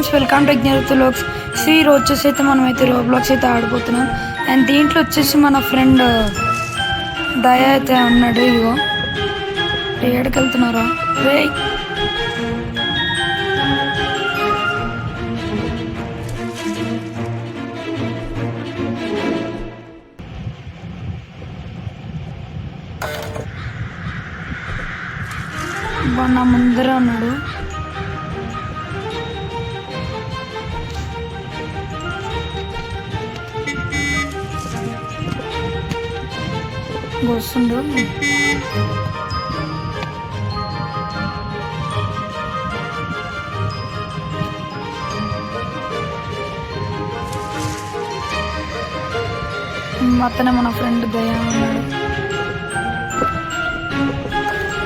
Friends, welcome to జ్ఞానలోక్స్. ఈ రోజు వచ్చేసి అయితే మనం అయితే రోబ్లాక్స్ అయితే ఆడిపోతున్నాం. అండ్ దీంట్లో వచ్చేసి మన ఫ్రెండ్ దయ అయితే ఉన్నాడు. ఇగో ఏడకి వెళ్తున్నారా రే? నా ముందరే ఉన్నాడు. వస్తుండు. అతనే మన ఫ్రెండ్ దయ ఉన్నాడు.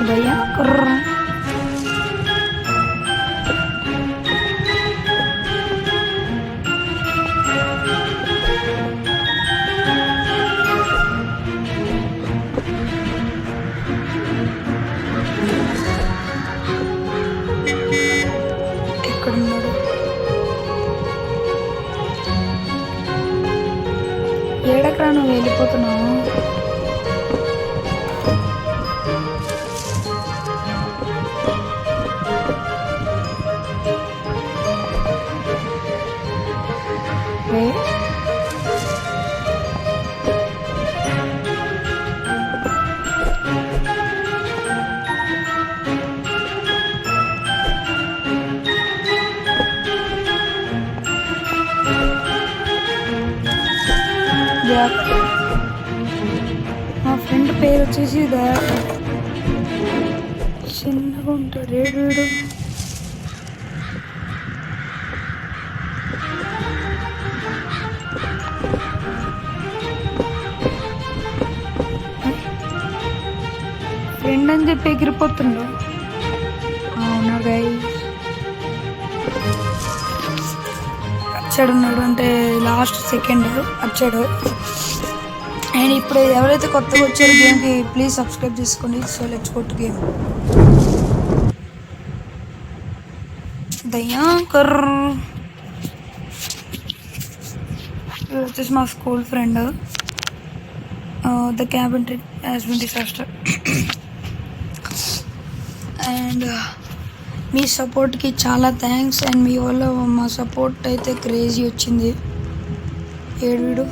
దయ ఎక్కడున్నాడు? ఏడకరా నువ్వు వెళ్ళిపోతున్నావు? మా ఫ్రెండ్ పేరు వచ్చేసి చిన్నగా ఉంటాడు వీడు. ఫ్రెండ్ అని చెప్పి ఎగిరిపోతుండు. అవునా గైస్, వచ్చాడు ఉన్నాడు అంటే లాస్ట్ సెకండ్ వచ్చాడు. అండ్ ఇప్పుడు ఎవరైతే కొత్తగా వచ్చారో గేమ్కి ప్లీజ్ సబ్స్క్రైబ్ చేసుకోండి. So let's go to game. Dayankar వచ్చేసి మా school friend. The cabin trip has been disaster. And మీ సపోర్ట్కి చాలా థ్యాంక్స్. అండ్ మీ వల్ల మా సపోర్ట్ అయితే క్రేజీ వచ్చింది. ఏడు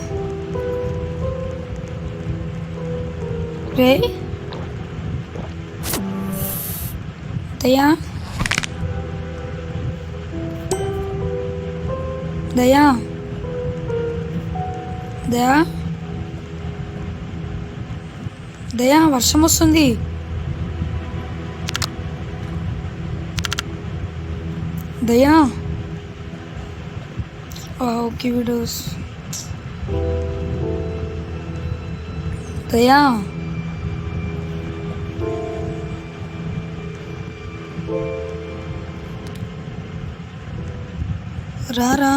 రే దయా దయా దయా దయా వర్షం వస్తుంది. దయా ఓకే వీడియోస్. దయా రారా?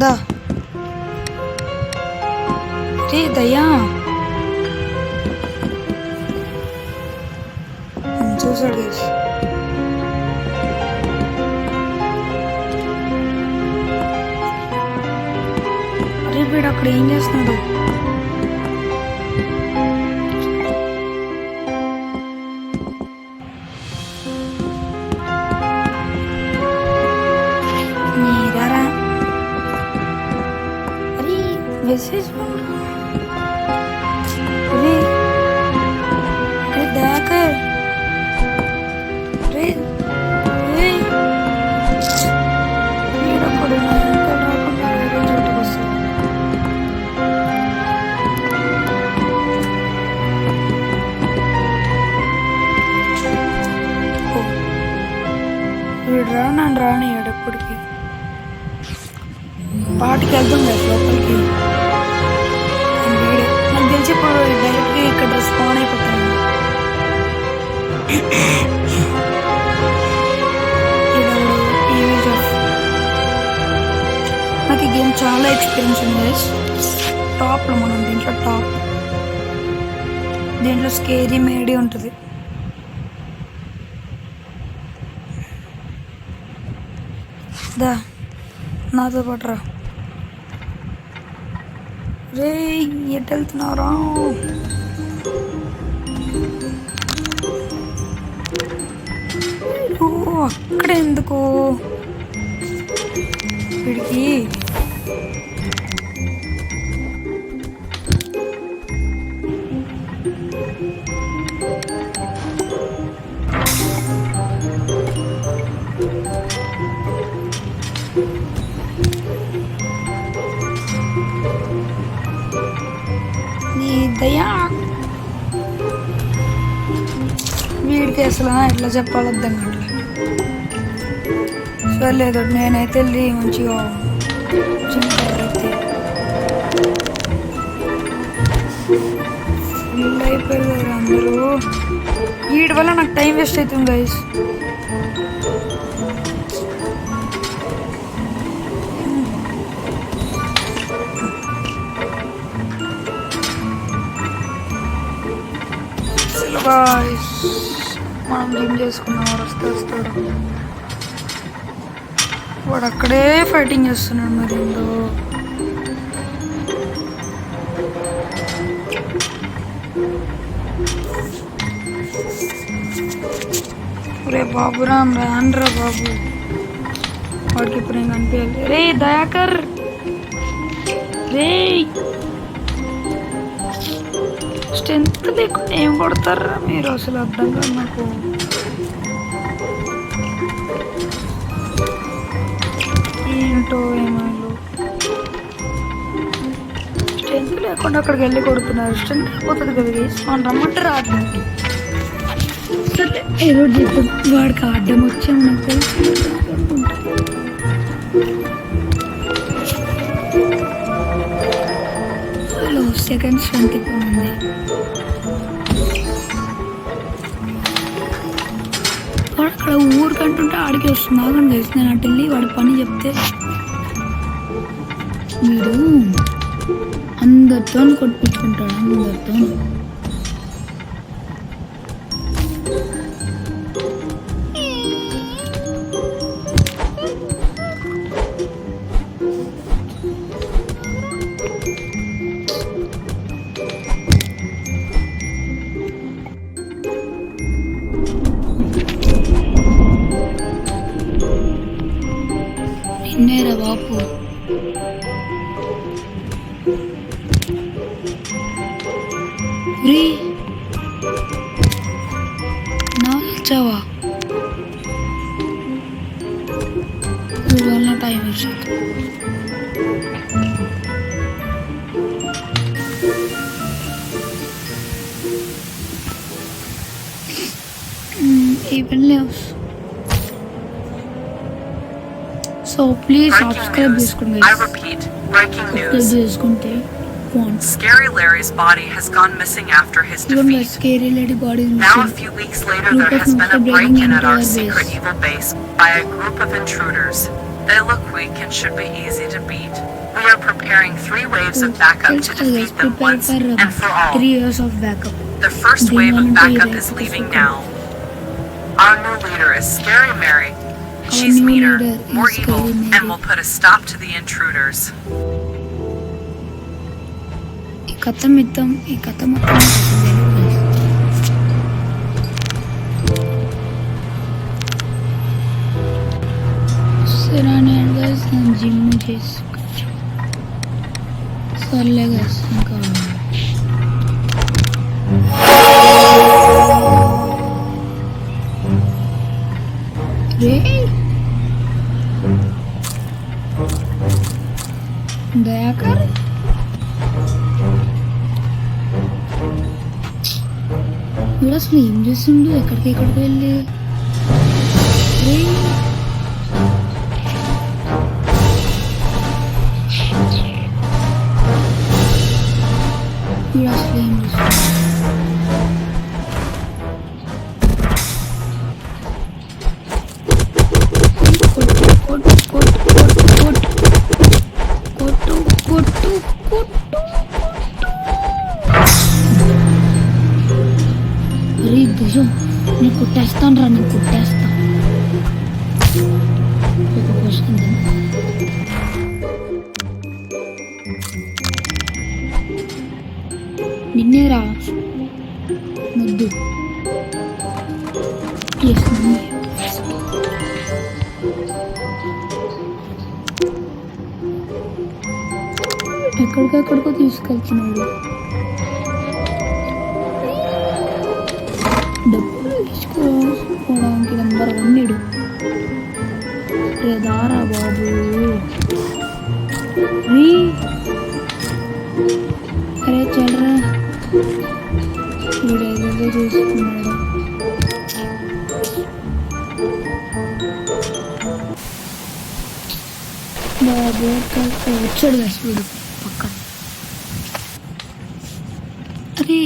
దా రే దయ్యా చూసాడు గైస్. అరే వీడు అక్కడ ఏం చేస్తున్నాడు? మెసేజ్ దయాకర్ రే వీడప్పుడు ఇంకా రాకుండా వేరే చోటుకు వస్తాడు. వీడు నన్ను రానియాడు ఎప్పటికి. పాటికి వెళ్తాం కదా లోపలికి. నాకు తెలిసి ఇప్పుడు డైరెక్ట్గా ఇక్కడ స్పాన్ అయిపోతాను. నాకు ఈ గేమ్ చాలా ఎక్స్పీరియన్స్ ఉంది. టాప్లో మనం దీంట్లో టాప్. దీంట్లో స్కేరీ మేడీ ఉంటుంది. దా నాతో పాటు రా. రే ఎటు వెళ్తున్నారా? అక్కడ ఎందుకు వీడికి? నీ దయా వీడికి అసలు ఎట్లా చెప్పాలి అర్థం కావట్లేదు. సరే లేదు, నేనైతే వెళ్ళి మంచిగా జిమ్కి ఫుల్ అయిపోయారు కదా అందరూ. వీడి వల్ల నాకు టైం వేస్ట్ అవుతుంది గైస్. మనం జిమ్ చేసుకున్నాం, వస్తాడు వాడు అక్కడే ఫైటింగ్ చేస్తున్నాడు. మరి ఏందో రే బాబురామ్ రాన్రా బాబు, వాడికి ఇప్పుడు ఏం కనిపించాలి. రే దయాకర్, రే స్ట్రెంత్ లేకుండా ఏం కొడతారా మీరు అసలు అర్థం కాదు నాకు. ఏంటో ఏమైనా స్ట్రెంత్ లేకుండా అక్కడికి వెళ్ళి కొడుతున్నారు. స్ట్రెంత్ అయిపోతుంది కదా, మనం రమ్మంటే రాదు. సరే ఏదో చెప్పు, వాడికి అడ్డం వచ్చాము నాకు తెలిసి. హలో సెకండ్ స్ట్రెంత్ ఉంది. వాడు అక్కడ ఊరికంటుంటే ఆడికి వస్తుంది. ఆగండి తెలిసి నేను అటు వెళ్ళి వాడి పని చెప్తే వీడు అందరితో కొట్టించుకుంటాడు. అందరితో నిన్నేరా బాపు. నా వచ్చావా? వల్ల టైం వచ్చింది. even lives. So please subscribe చేసుకుంటే. I repeat, breaking news. Scary Larry's body has gone missing after his defeat. Scary Lady body is now a few weeks later there has been a break-in at our secret evil base by a group of intruders. They look weak and should be easy to beat. We are preparing 3 waves of backup to defeat them once and for all. 3 years of backup. The first wave of backup is leaving now. Our new leader is Scary Mary. She's meaner, more evil, and will put a stop to the intruders. ఈ కథ మొత్తం సరే guys, నేను gym చేసుకోవచ్చు. సర్లే guys, ఇంకా దయాకర్ వీడు అసలు ఏం చేస్తుండు? ఎక్కడికి వెళ్ళి వీడు అసలు ఏం చేస్తుండు? అయ్యో నేను కుట్టేస్తాను రా, నేను కుట్టేస్తా. ఒక క్వశ్చన్ నిన్నేరా ముద్దు. Yes mummy. ఎక్కడికెక్కడికో తీసుకెళ్తున్నాడు. డబ్బులు తీసుకోవడానికి నెంబర్ 1 దారా బాబు. అరే చల్లరా, వీడు ఏదేదో చూసుకున్నాడు. బాబు వచ్చాడు వీడు పక్కన. అరే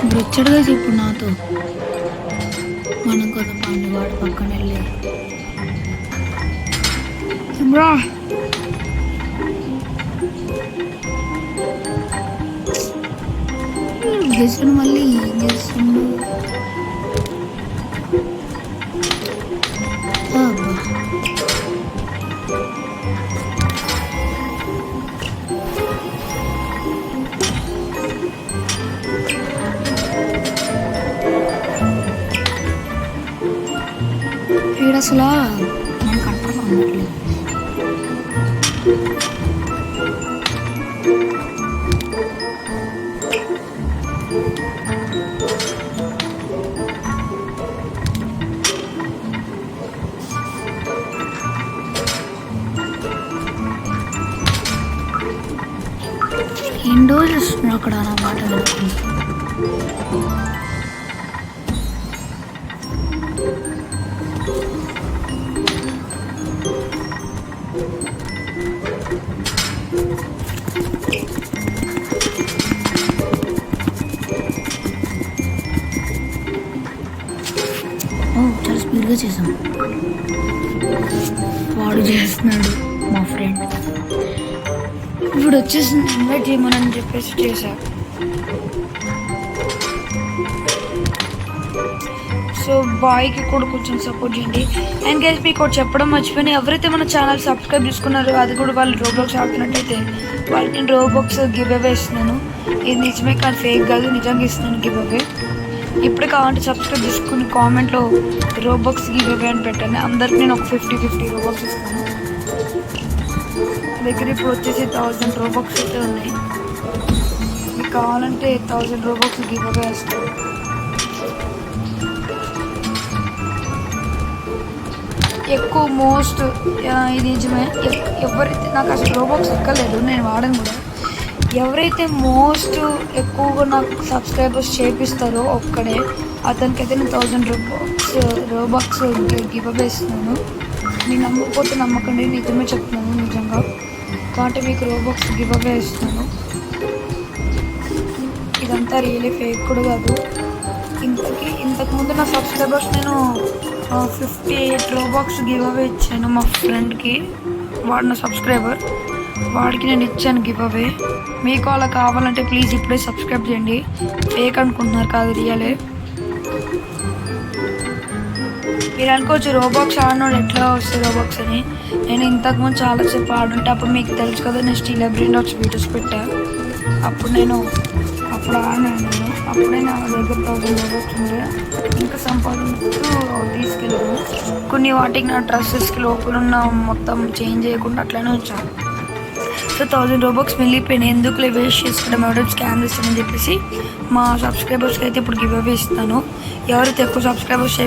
ఇప్పుడు వచ్చాడుగా ఇప్పుడు నాతో. మనం కదా పని వాడు పక్కన వెళ్ళి గెస్టుడు మళ్ళీ ఏం చేస్తుండు. అసలు మనకు అర్థం అవ్వట్లేదు. ఏంటో చూస్తున్నా అక్కడ నా మాట చాలా స్పీడ్గా చేసాం. వాడు చేస్తున్నాడు మా ఫ్రెండ్. ఇప్పుడు వచ్చేసి ఇన్వైట్ చేయమని చెప్పేసి చేశా. సో బాయ్కి కూడా కొంచెం సపోర్ట్ చేయండి. అండ్ గైస్ మీకు ఒకటి చెప్పడం మర్చిపోయినా, ఎవరైతే మన ఛానల్ సబ్స్క్రైబ్ చేసుకున్నారో అది కూడా వాళ్ళు రోబ్లాక్స్ ఆడుతున్నట్టయితే వాళ్ళకి నేను రోబాక్స్ గివ్ అవే ఇస్తున్నాను. ఇది నిజమే కానీ ఫేక్ కాదు, నిజంగా ఇస్తున్నాను గివ్ అవే. ఇప్పుడు కావాలంటే సబ్స్క్రైబ్ చేసుకుని కామెంట్లో రోబాక్స్ గివ్ అవే అని పెట్టండి. అందరికి నేను ఒక 50 రోబాక్స్ ఇస్తాను. దగ్గర ఇప్పుడు వచ్చేసి 1000 రోబాక్స్ అయితే ఉన్నాయి. మీకు కావాలంటే 1000 రోబాక్స్ గివ్ అవే వేస్తాను. ఎక్కువ మోస్ట్ ఇది నిజమే, ఎవరైతే నాకు అసలు రోబాక్స్ ఎక్కలేదు, నేను వాడను కూడా. ఎవరైతే మోస్ట్ ఎక్కువగా నాకు సబ్స్క్రైబర్స్ చేపిస్తారో ఒక్కడే అతనికైతే నేను 1000 రోబాక్స్ గివ్ అవే ఇస్తున్నాను. నేను నమ్మకపోతే నమ్మకండి, నిజమే చెప్తున్నాను నిజంగా. కాబట్టి మీకు రోబాక్స్ గివ్ అవే ఇస్తున్నాను. ఇదంతా రియలీ ఫేక్ కూడా కాదు. ఇంతకుముందు నా సబ్స్క్రైబర్స్ నేను 58 రోబాక్స్ గివ్ అవే ఇచ్చాను మా ఫ్రెండ్కి. వాడు నా సబ్స్క్రైబర్, వాడికి నేను ఇచ్చాను గివ్ అవే. మీకు అలా కావాలంటే ప్లీజ్ ఇప్పుడే సబ్స్క్రైబ్ చేయండి. ఫేక్ అనుకుంటున్నారు కాదు, రియలే. మీరు అనుకోవచ్చు రోబాక్స్ ఆడినోడు ఎట్లా వస్తుంది రోబాక్స్ అని. నేను ఇంతకుముందు చాలాసేపు ఆడుంటే అప్పుడు మీకు తెలుసు కదా, నేను స్టీల్ బ్రెయిన్ డాట్స్ వీడియోస్ పెట్టాను. అప్పుడు ఆడినాను నేను. అప్పుడే నా దగ్గర 1000 రోబాక్స్ ఉండే. ఇంకా సంపాదించు తీసుకెళ్ళాను. కొన్ని వాటికి నా డ్రెస్సెస్కి లోపల ఉన్న మొత్తం చేంజ్ చేయకుండా అట్లనే ఉంచాను. సో 1000 రోబాక్స్ వెళ్ళిపోయినాయి. ఎందుకు వేస్ట్ చేసుకోవడం, ఎవరో స్కాన్ చేస్తానని చెప్పేసి మా సబ్స్క్రైబర్స్కి అయితే ఇప్పుడు గివ్ అవే ఇస్తాను. ఎవరైతే ఎక్కువ సబ్స్క్రైబర్స్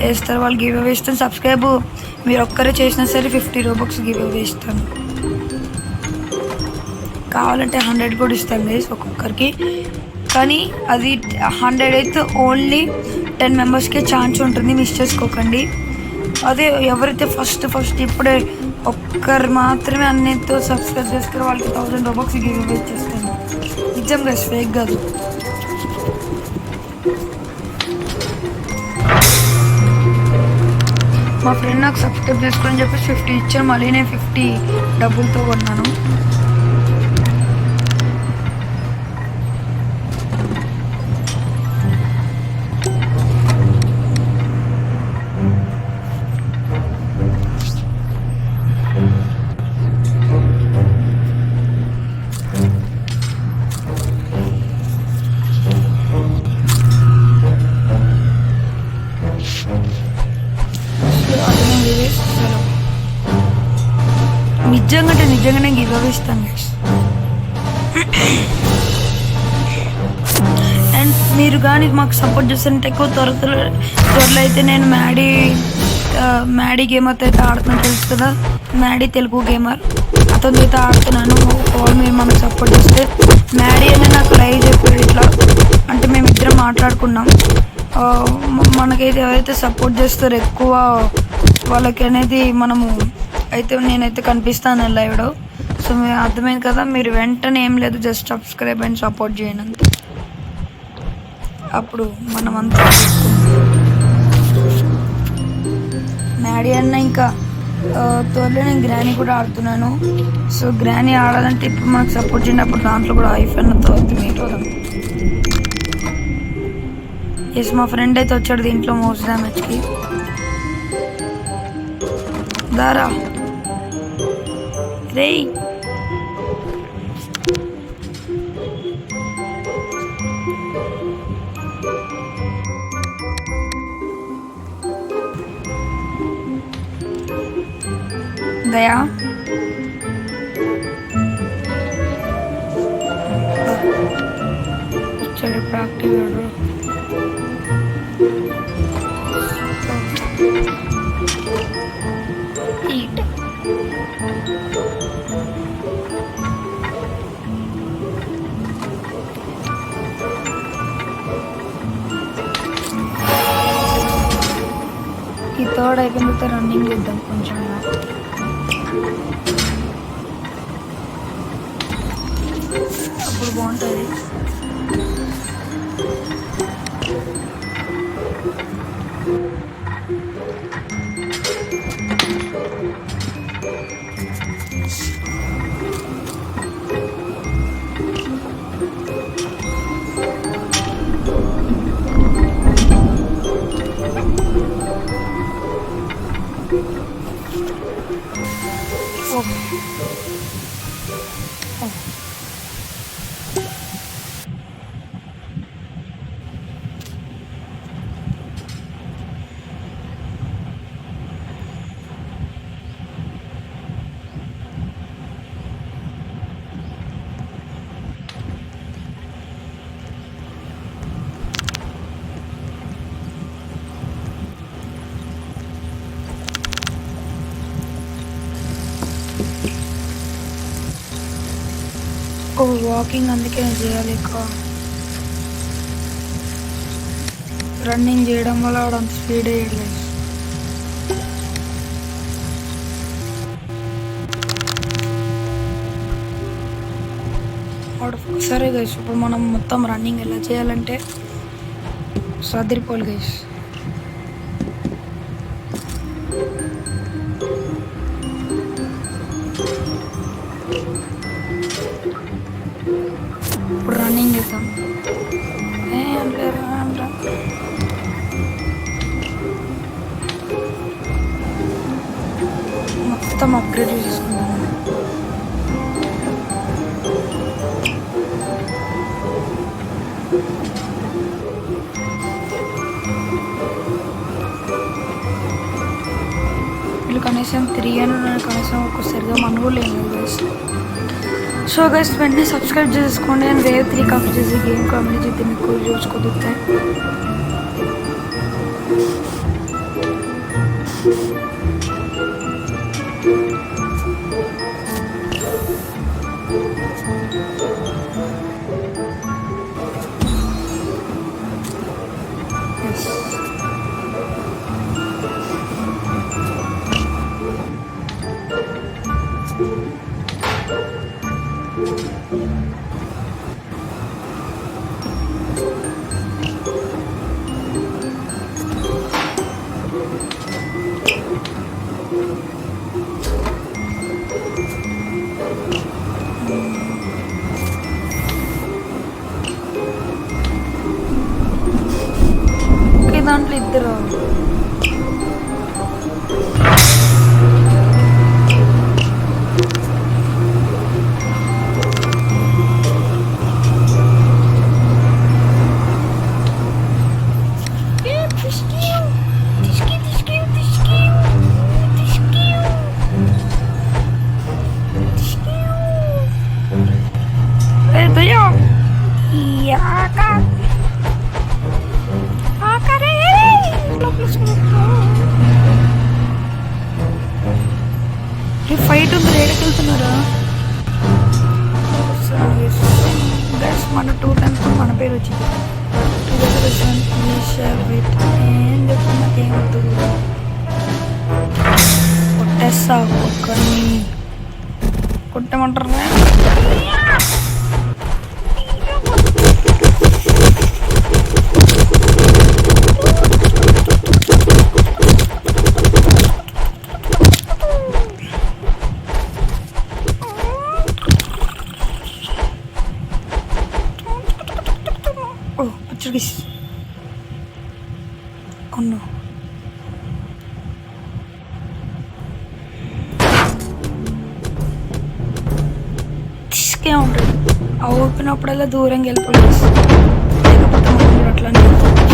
వేస్తారో వాళ్ళు గివ్ అవే ఇస్తాను. సబ్స్క్రైబ్ మీరు ఒక్కరే చేసినా సరే 50 రోబాక్స్ గివ్ అవే ఇస్తాను. కావాలంటే 100 కూడా ఇస్తాను గైస్ ఒక్కొక్కరికి. కానీ అది 100 అయితే ఓన్లీ 10 మెంబర్స్కే ఛాన్స్ ఉంటుంది, మిస్ చేసుకోకండి. అదే ఎవరైతే ఫస్ట్ ఇప్పుడే ఒక్కరు మాత్రమే అన్నితో సబ్స్క్రైబ్ చేసుకుని వాళ్ళకి 1000 రూపాయలు గివ్ అవే ఇచ్చేస్తాను. నిజం గైస్, ఫేక్ కాదు. మా ఫ్రెండ్ నాకు సబ్స్క్రైబ్ చేసుకొని చెప్పి 50 ఇచ్చాను. మళ్ళీ నేను 50 డబ్బులతో కొన్నాను. నిజంగానే గివ్ అవే ఇస్తాను నెక్స్ట్. అండ్ మీరు కానీ మాకు సపోర్ట్ చేస్తుంటే ఎక్కువ త్వరలో అయితే నేను మ్యాడీ గేమర్తో అయితే ఆడుతున్నాను, తెలుసు కదా, మ్యాడీ తెలుగు గేమర్, అతనితో అయితే ఆడుతున్నాను. వాళ్ళు మీరు మనకు సపోర్ట్ చేస్తే, మ్యాడీ అనేది నాకు లైవ్ చెప్పాడు ఇట్లా, అంటే మేమిద్దరం మాట్లాడుకున్నాం. మనకైతే ఎవరైతే సపోర్ట్ చేస్తారో ఎక్కువ వాళ్ళకి అనేది నేనైతే కనిపిస్తాను లైవ్లో. సో మీరు అర్థమైంది కదా, మీరు వెంటనే ఏం లేదు, జస్ట్ సబ్స్క్రైబ్ అండ్ సపోర్ట్ చేయండి అంతే. అప్పుడు మనమంతా మ్యాడీ అన్న ఇంకా త్వరలో నేను గ్రానీ కూడా ఆడుతున్నాను. సో గ్రానీ ఆడాలంటే ఇప్పుడు మనకు సపోర్ట్ చేయండి, అప్పుడు దాంట్లో కూడా ఐఫోన్తో మీట్ అవుతాం. ఎస్, మా ఫ్రెండ్ అయితే వచ్చాడు దీంట్లో మోస్ట్ డ్యామేజ్కి. దారా రేయ్, దయా వచ్చాడు ప్రాక్టీవ్ ఈట్. ఈ థర్డ్ అయిపోయిన తర్వాత రన్నింగ్ చేద్దాం కొంచెం. అప్పుడు బాగుంటుంది. వాకింగ్ అందుకే చేయాలి ఎక్కువ. రన్నింగ్ చేయడం వల్ల వాడు అంత స్పీడ్ వేయట్లేదు. సరే గైస్, ఇప్పుడు మనం మొత్తం రన్నింగ్ ఎలా చేయాలంటే సదిరిపోవాలి గైస్. ఇప్పుడు రన్నింగ్ చేద్దాం. మొత్తం అప్గ్రేడ్ చేసుకుందాం. వీళ్ళు కనీసం 3 అని కనీసం ఒక్కసారిగా మనగోలేదు గైస్. సో గైస్, వెంటనే సబ్స్క్రైబ్ చేసుకోండి. అండ్ వేవ్ 3 కంప్లీట్ చేసి గేమ్ కంప్లీట్ చేస్తే మీకు రివ్యూస్ కుదురుతాయి. ఓకే, దాంట్లో ఇద్దరు. ఫైట్ ఉంది, రేడకి వెళ్తున్నారా గైస్? మన 2 times మన పేరు వచ్చింది. ఏం చెప్తున్నా ఏమవుతు కొట్టేస్తా, ఒక్కని కొట్టమంటారు. Portuguese. Oh no. తీసుకే ఉంటుంది. ఆ ఊపినప్పుడల్లా దూరంగా వెళ్ళిపోలేదు. లేకపోతే మనం అట్లానే వెళ్ళిపోతాను.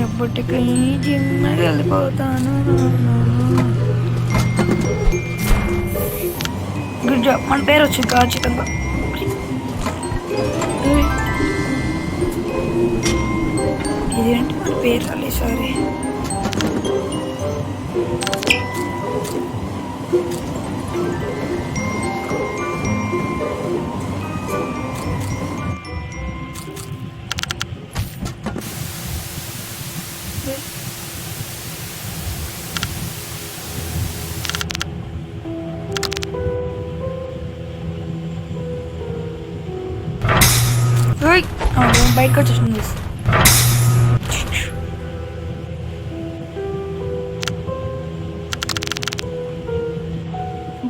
ఎప్పటికీ జిమ్కి వెళ్ళిపోతాను. గుడ్ జాబ్, మన పేరు వచ్చింది ఖచ్చితంగా. ఇదేంటి మన పేరు రాలే, సారీ. బయటకు వచ్చేసింది.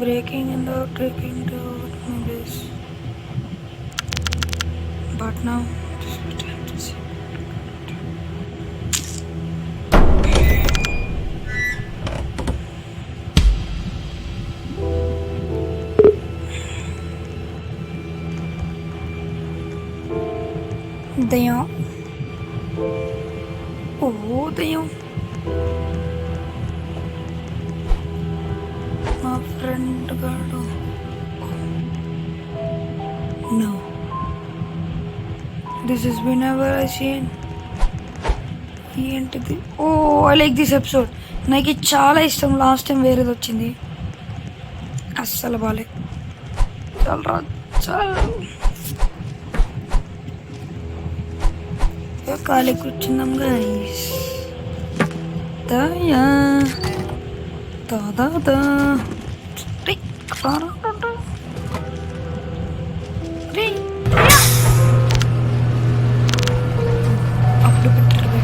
breaking and out, taking to my base. But now this is time to see. దయ్యం. ఓ దయ్యం, మా ఫ్రెండ్ గాడు. No, this has been ever I seen. ఏంటిది? ఓ, ఐ లైక్ దిస్ ఎపిసోడ్. నాకు ఇది చాలా ఇష్టం. లాస్ట్ టైం వేరేది వచ్చింది, అస్సలు బాలే. చాలా చాలా ఖాళీ కూర్చుందాం గైస్. దయా దాదా అప్పుడు పెట్టరు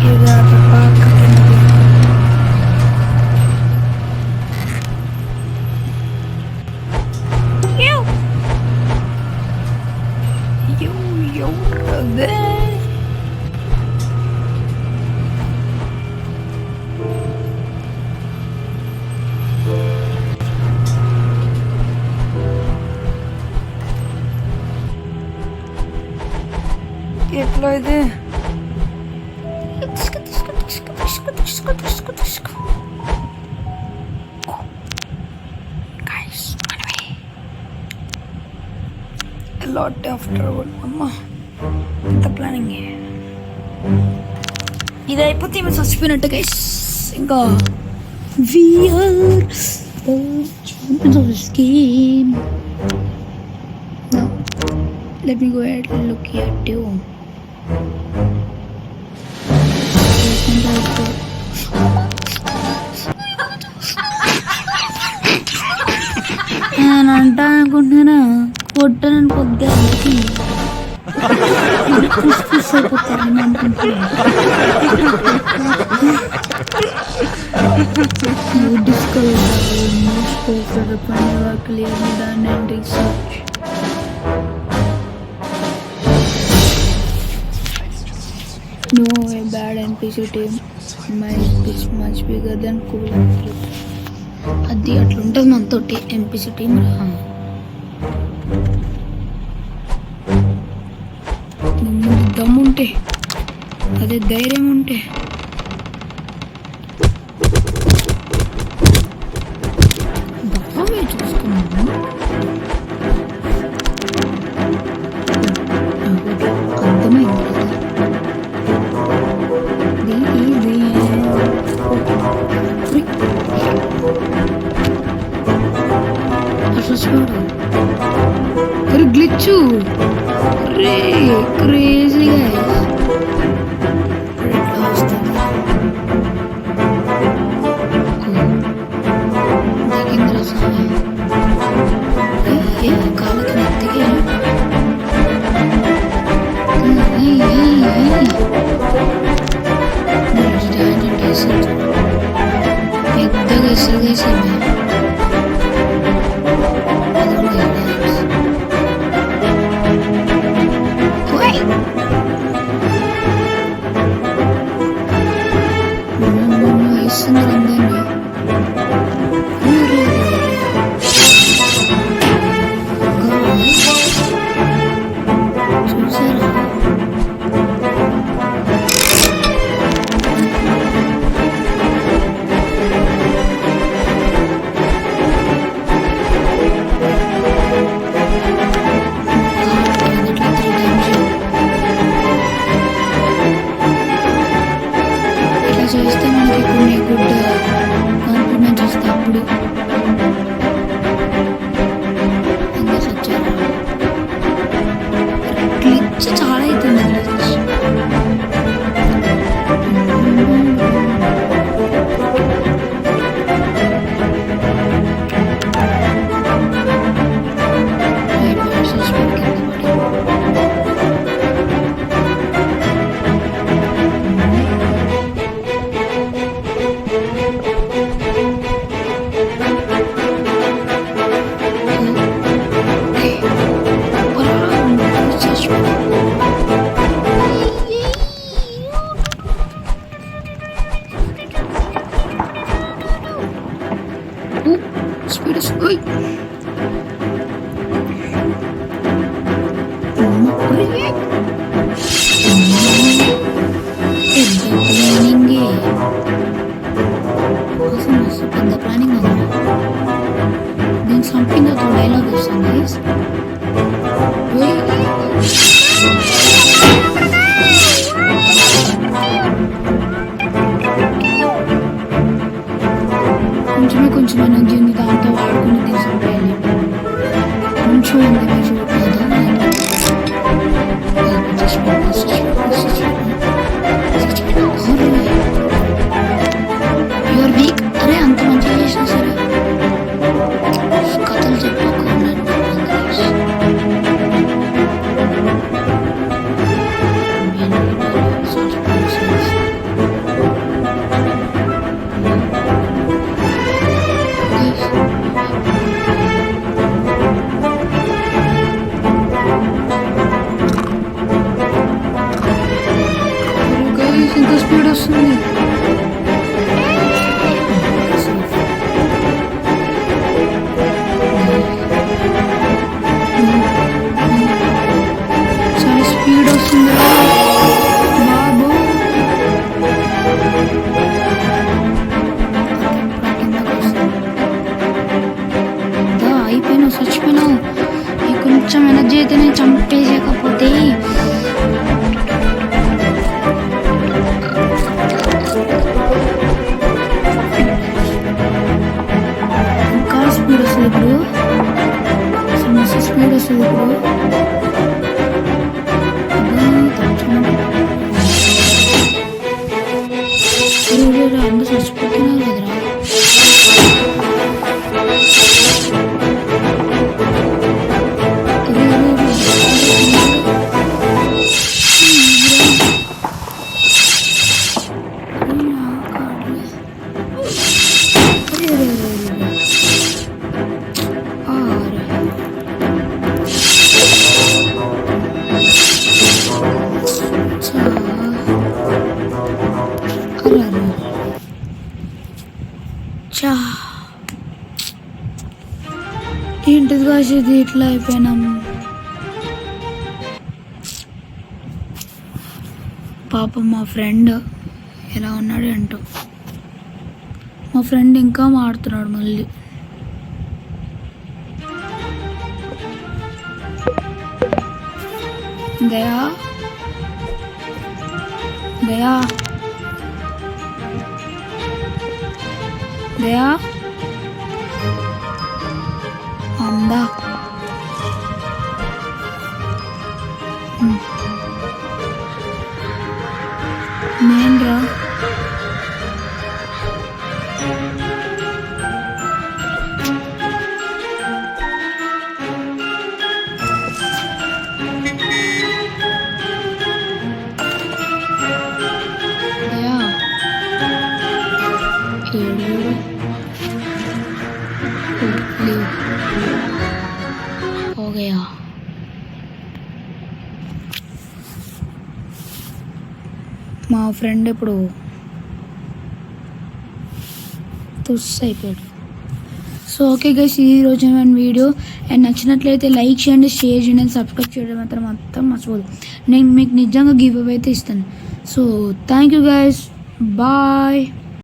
ఇది పాక. ఎట్లా ఇది? లాట్ ఆఫ్టర్ అమ్మ ఇంత ప్లానింగ్ ఇది అయిపోతే మేము చచ్చిపోయినట్టు గైస్. ఇంకా వీఆర్ scheme. Let me go at look at you. నేను అంటా అనుకుంటున్నానా కొట్టనని కొద్దిగా అయిపోతారని అనుకుంటున్నాను. You discover the most popular upon your clearly done and research. No, a bad NPC team is much bigger than cool NPC. అది అట్లా ఉంటుంది మనతోటి ఎంపీసీ టీం రా. దమ్ముంటే అదే ధైర్యం ఉంటే బాగా చూసుకున్నాను. అర్థమైంది కదా అసలు చూడు అరే గ్లిచ్చు రే క్రేజీగా ఎట్లా వస్తుంది దిగింద్ర స్వామి కాళ్ళకి నెత్తికి పెద్దగా ఇసురుగేసింది. చేస్తే మనకి కొన్ని గుడ్ కాంప్లిమెంట్స్ వస్తాయి. అప్పుడు ఇంకా వచ్చారు గ్లిచ్ చాలా అవుతుంది. పెద్ద ప్లానింగ్ ఉంది. నేను సంథింగ్ ఒక డైలాగ్ వస్తుంది. కొంచెం ఎనర్జీ ఉంది, దాంతో వాడుకుని తీసుకుపోయాలి. కొంచెం ఉంది మీరు చూడలేదు. Your week. అరే అంత మంచిగా చేసినా సరే కథలు చెప్పకుండా ఇంత స్పీడ్ వస్తుంది. చాలా స్పీడ్ వస్తుంది బాబు. అయిపోయినావు, చచ్చిపోయినావు. ఇక్కడ కొంచెం ఎనర్జీ అయితే నేను చంపేసేయకపోతే ఇంకా స్పీడ్ వస్తుంది ఇప్పుడు. మస్తు స్పీడ్ వస్తుంది ఇప్పుడు. అందరూ చచ్చిపోతున్నారు కదరా. ఏంటిది కాసేది ఇట్లా అయిపోయినాం. పాపం మా ఫ్రెండ్ ఎలా ఉన్నాడు ఏంటో. మా ఫ్రెండ్ ఇంకా మాడుతున్నాడు మళ్ళీ. దయా దయా దయా అందా నేనురా. हो गया. మా ఫ్రెండ్ ఇప్పుడు తుస్ అయిపోయాడు. సో ఓకే గైస్, ఈరోజు మన వీడియో అండ్ నచ్చినట్లయితే లైక్ చేయండి, షేర్ చేయండి, సబ్స్క్రైబ్ చేయడం మాత్రం మర్చిపోదు. నేను మీకు నిజంగా గివ్ అవే అయితే ఇస్తాను. So thank you guys, bye.